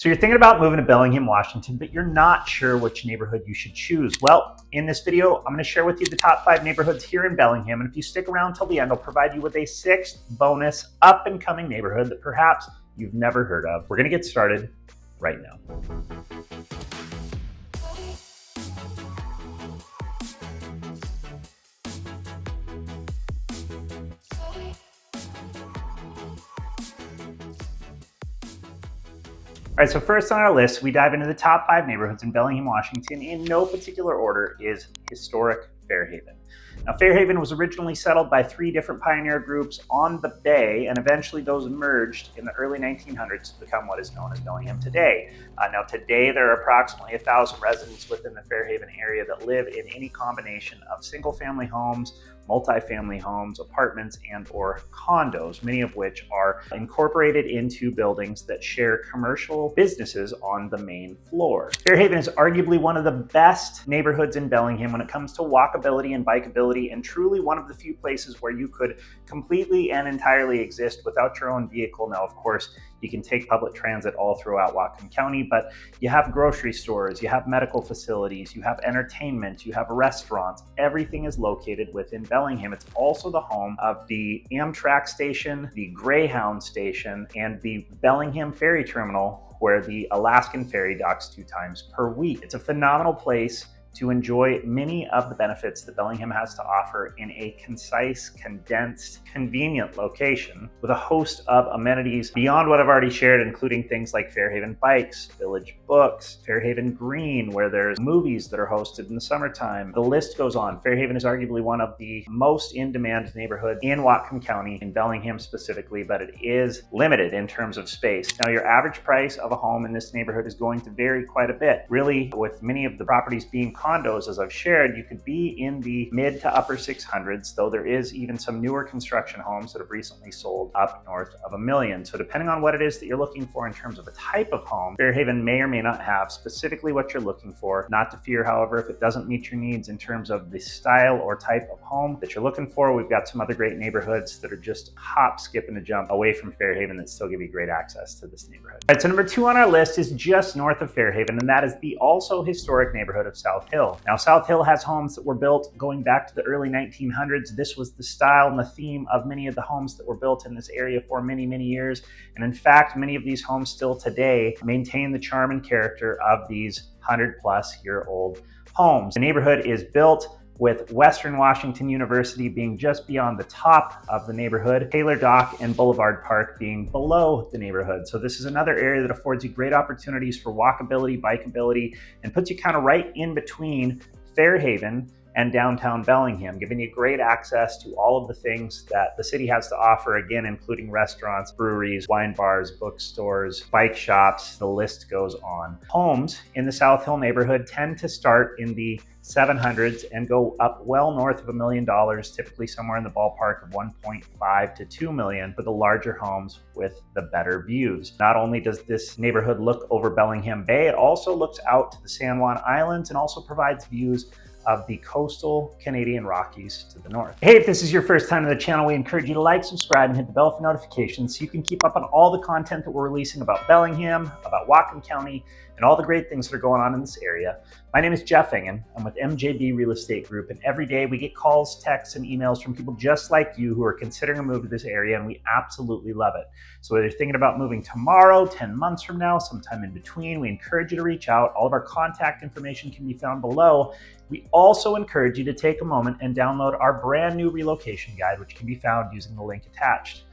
So you're thinking about moving to Bellingham, Washington, but you're not sure which neighborhood you should choose. Well, in this video, I'm going to share with you the top 5 neighborhoods here in Bellingham. And if you stick around till the end, I'll provide you with a 6th bonus up and coming neighborhood that perhaps you've never heard of. We're going to get started right now. All right, so first on our list, we dive into the top 5 neighborhoods in Bellingham, Washington. In no particular order is historic Fairhaven. Now, Fairhaven was originally settled by 3 different pioneer groups on the bay, and eventually those merged in the early 1900s to become what is known as Bellingham today. Now, today there are approximately 1,000 residents within the Fairhaven area that live in any combination of single-family homes, multifamily homes, apartments, and or condos, many of which are incorporated into buildings that share commercial businesses on the main floor. Fairhaven is arguably one of the best neighborhoods in Bellingham when it comes to walkability and bikeability, and truly one of the few places where you could completely and entirely exist without your own vehicle. Now, of course, you can take public transit all throughout Whatcom County, but you have grocery stores, you have medical facilities, you have entertainment, you have restaurants. Everything is located within Bellingham. It's also the home of the Amtrak station, the Greyhound station, and the Bellingham Ferry Terminal, where the Alaskan Ferry docks 2 times per week. It's a phenomenal place to enjoy many of the benefits that Bellingham has to offer in a concise, condensed, convenient location with a host of amenities beyond what I've already shared, including things like Fairhaven Bikes, Village Books, Fairhaven Green, where there's movies that are hosted in the summertime. The list goes on. Fairhaven is arguably one of the most in-demand neighborhoods in Whatcom County, in Bellingham specifically, but it is limited in terms of space. Now, your average price of a home in this neighborhood is going to vary quite a bit. Really, with many of the properties being condos, as I've shared, you could be in the mid to upper 600s, though there is even some newer construction homes that have recently sold up north of $1 million. So depending on what it is that you're looking for in terms of a type of home, Fairhaven may or may not have specifically what you're looking for. Not to fear, however, if it doesn't meet your needs in terms of the style or type of home that you're looking for, we've got some other great neighborhoods that are just hop, skip, and a jump away from Fairhaven that still give you great access to this neighborhood. All right, so number 2 on our list is just north of Fairhaven, and that is the also historic neighborhood of South Hill. Now, South Hill has homes that were built going back to the early 1900s. This was the style and the theme of many of the homes that were built in this area for many, many years. And in fact, many of these homes still today maintain the charm and character of these 100-plus-year-old homes. The neighborhood is built with Western Washington University being just beyond the top of the neighborhood, Taylor Dock and Boulevard Park being below the neighborhood. So this is another area that affords you great opportunities for walkability, bikeability, and puts you kind of right in between Fairhaven and downtown Bellingham, giving you great access to all of the things that the city has to offer, again, including restaurants, breweries, wine bars, bookstores, bike shops, the list goes on. Homes in the South Hill neighborhood tend to start in the 700s and go up well north of $1 million, typically somewhere in the ballpark of 1.5 to 2 million for the larger homes with the better views. Not only does this neighborhood look over Bellingham Bay, it also looks out to the San Juan Islands and also provides views of the coastal Canadian Rockies to the north. Hey, if this is your first time on the channel, we encourage you to like, subscribe, and hit the bell for notifications so you can keep up on all the content that we're releasing about Bellingham, about Whatcom County, and all the great things that are going on in this area. My name is Jeff Engen. I'm with MJB Real Estate Group, and every day we get calls, texts, and emails from people just like you who are considering a move to this area, and we absolutely love it. So whether you're thinking about moving tomorrow, 10 months from now, sometime in between, we encourage you to reach out. All of our contact information can be found below. We also encourage you to take a moment and download our brand new relocation guide, which can be found using the link attached.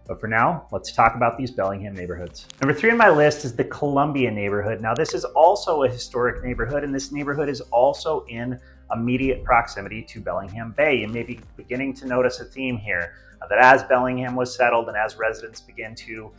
But for now, let's talk about these Bellingham neighborhoods. Number 3 on my list is the Columbia neighborhood. Now, this is also a historic neighborhood, and this neighborhood is also in immediate proximity to Bellingham Bay. You may be beginning to notice a theme here. That as Bellingham was settled and as residents began to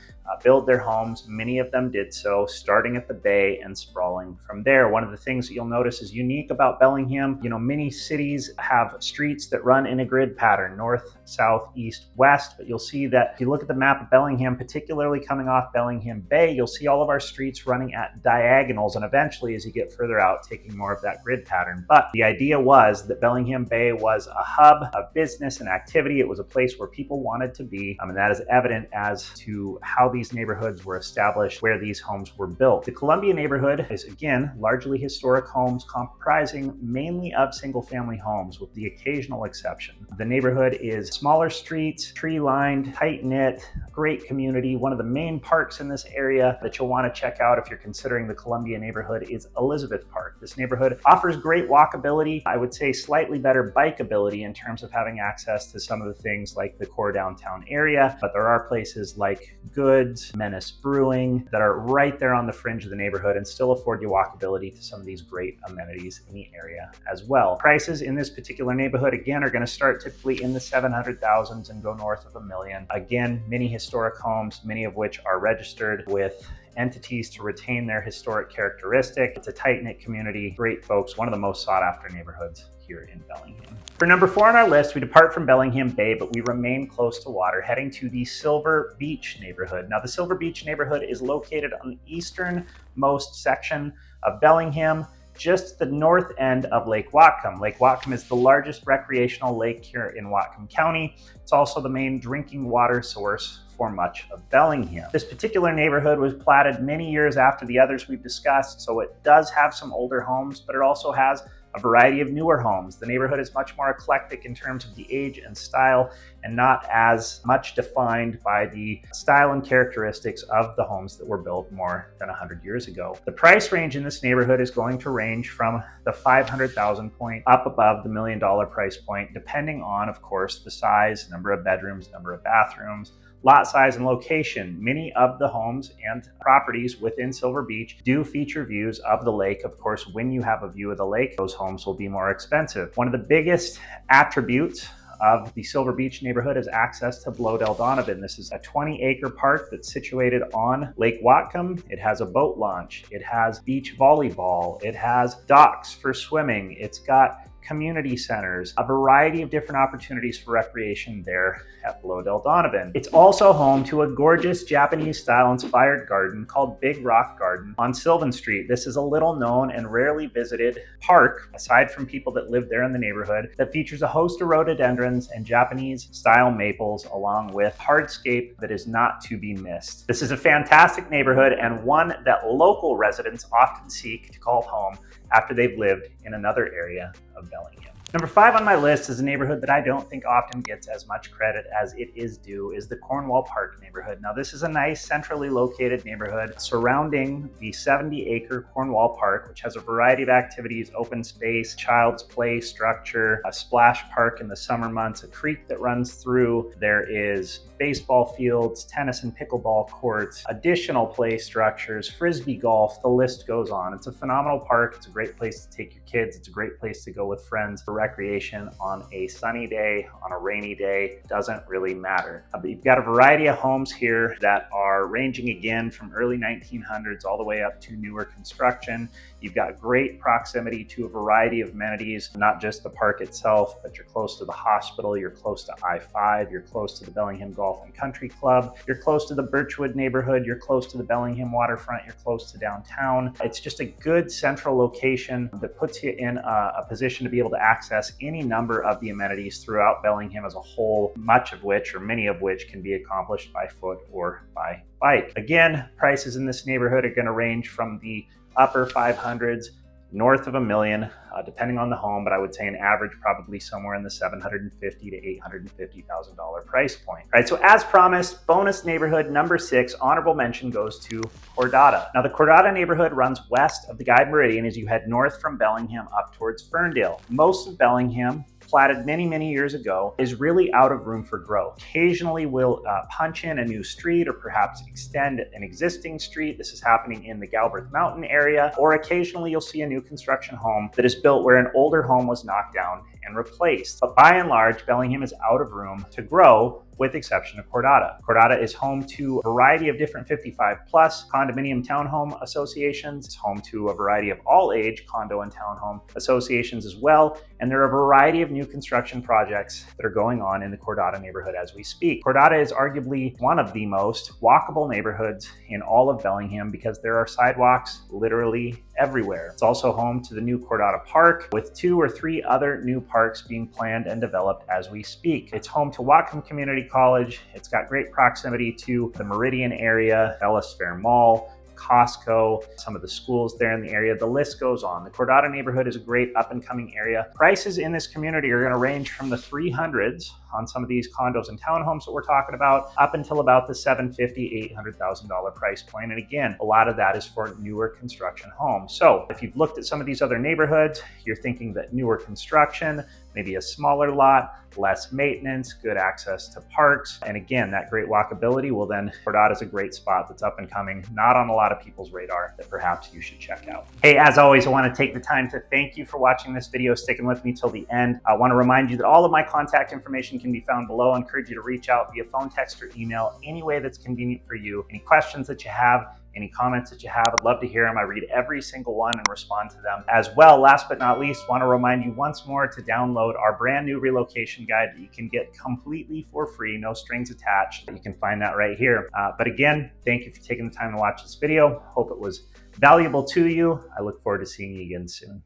build their homes, many of them did so starting at the bay and sprawling from there. One of the things that you'll notice is unique about Bellingham, many cities have streets that run in a grid pattern, north, south, east, west, but you'll see that if you look at the map of Bellingham, particularly coming off Bellingham Bay, you'll see all of our streets running at diagonals, and eventually as you get further out, taking more of that grid pattern. But the idea was that Bellingham Bay was a hub of business and activity. It was a place where where people wanted to be, and that is evident as to how these neighborhoods were established, where these homes were built. The Columbia neighborhood is, again, largely historic homes comprising mainly of single-family homes, with the occasional exception. The neighborhood is smaller streets, tree-lined, tight-knit, great community. One of the main parks in this area that you'll want to check out if you're considering the Columbia neighborhood is Elizabeth Park. This neighborhood offers great walkability, I would say slightly better bikeability in terms of having access to some of the things like the core downtown area, but there are places like Goods, Menace Brewing that are right there on the fringe of the neighborhood and still afford you walkability to some of these great amenities in the area as well. Prices in this particular neighborhood, again, are going to start typically in the 700,000s and go north of $1 million. Again, many historic homes, many of which are registered with entities to retain their historic characteristic. It's a tight-knit community, great folks, one of the most sought-after neighborhoods here in Bellingham. For number 4 on our list, we depart from Bellingham Bay, but we remain close to water, heading to the Silver Beach neighborhood. Now, the Silver Beach neighborhood is located on the easternmost section of Bellingham, just the north end of Lake Whatcom. Lake Whatcom is the largest recreational lake here in Whatcom County. It's also the main drinking water source for much of Bellingham. This particular neighborhood was platted many years after the others we've discussed, so it does have some older homes, but it also has a variety of newer homes. The neighborhood is much more eclectic in terms of the age and style, and not as much defined by the style and characteristics of the homes that were built more than 100 years ago. The price range in this neighborhood is going to range from the 500,000 point up above the $1 million price point, depending on, of course, the size, number of bedrooms, number of bathrooms, lot size, and location. Many of the homes and properties within Silver Beach do feature views of the lake. Of course, when you have a view of the lake, those homes will be more expensive. One of the biggest attributes of the Silver Beach neighborhood is access to Blodell Donovan. This is a 20-acre park that's situated on Lake Whatcom. It has a boat launch. It has beach volleyball. It has docks for swimming. It's got community centers, a variety of different opportunities for recreation there at Blodell Donovan. It's also home to a gorgeous Japanese-style inspired garden called Big Rock Garden on Sylvan Street. This is a little known and rarely visited park, aside from people that live there in the neighborhood, that features a host of rhododendrons and Japanese-style maples, along with hardscape that is not to be missed. This is a fantastic neighborhood and one that local residents often seek to call home after they've lived in another area of Bellingham. Number 5 on my list is a neighborhood that I don't think often gets as much credit as it is due, is the Cornwall Park neighborhood. Now, this is a nice centrally located neighborhood surrounding the 70-acre Cornwall Park, which has a variety of activities: open space, child's play structure, a splash park in the summer months, a creek that runs through. There is baseball fields, tennis and pickleball courts, additional play structures, frisbee golf, the list goes on. It's a phenomenal park. It's a great place to take your kids. It's a great place to go with friends for recreation on a sunny day, on a rainy day, doesn't really matter. But you've got a variety of homes here that are ranging again from early 1900s all the way up to newer construction. You've got great proximity to a variety of amenities, not just the park itself, but you're close to the hospital, you're close to I-5, you're close to the Bellingham Golf and Country Club, you're close to the Birchwood neighborhood, you're close to the Bellingham waterfront, you're close to downtown. It's just a good central location that puts you in a position to be able to access any number of the amenities throughout Bellingham as a whole, much of which, or many of which, can be accomplished by foot or by bike. Again, prices in this neighborhood are going to range from the upper 500s north of $1 million, depending on the home, but I would say an average probably somewhere in the $750,000 to $850,000 price point. All right, so as promised, bonus neighborhood number 6, honorable mention goes to Cordata. Now, the Cordata neighborhood runs west of the Guide Meridian as you head north from Bellingham up towards Ferndale. Most of Bellingham, platted many years ago, is really out of room for growth. Occasionally we'll punch in a new street or perhaps extend an existing street. This is happening in the Galbraith Mountain area, or occasionally you'll see a new construction home that is built where an older home was knocked down and replaced. But by and large, Bellingham is out of room to grow with exception of Cordata. Cordata is home to a variety of different 55 plus condominium townhome associations. It's home to a variety of all age condo and townhome associations as well. And there are a variety of new construction projects that are going on in the Cordata neighborhood as we speak. Cordata is arguably one of the most walkable neighborhoods in all of Bellingham because there are sidewalks literally everywhere. It's also home to the new Cornwall Park, with 2 or 3 other new parks being planned and developed as we speak. It's home to Whatcom Community College. It's got great proximity to the Meridian area, Ellis Fair Mall, Costco, some of the schools there in the area. The list goes on. The Cordata neighborhood is a great up and coming area. Prices in this community are going to range from the 300s on some of these condos and townhomes that we're talking about up until about the $750,000, $800,000 price point. And again, a lot of that is for newer construction homes. So if you've looked at some of these other neighborhoods, you're thinking that newer construction, maybe a smaller lot, less maintenance, good access to parks, and again, that great walkability, well then Cordata is a great spot that's up and coming, not on a lot of people's radar, that perhaps you should check out. Hey, as always, I want to take the time to thank you for watching this video, sticking with me till the end. I want to remind you that all of my contact information can be found below. I encourage you to reach out via phone, text, or email, any way that's convenient for you. Any questions that you have, any comments that you have, I'd love to hear them. I read every single one and respond to them as well. Last but not least, want to remind you once more to download our brand new relocation guide that you can get completely for free, no strings attached. You can find that right here. But again, thank you for taking the time to watch this video. Hope it was valuable to you. I look forward to seeing you again soon.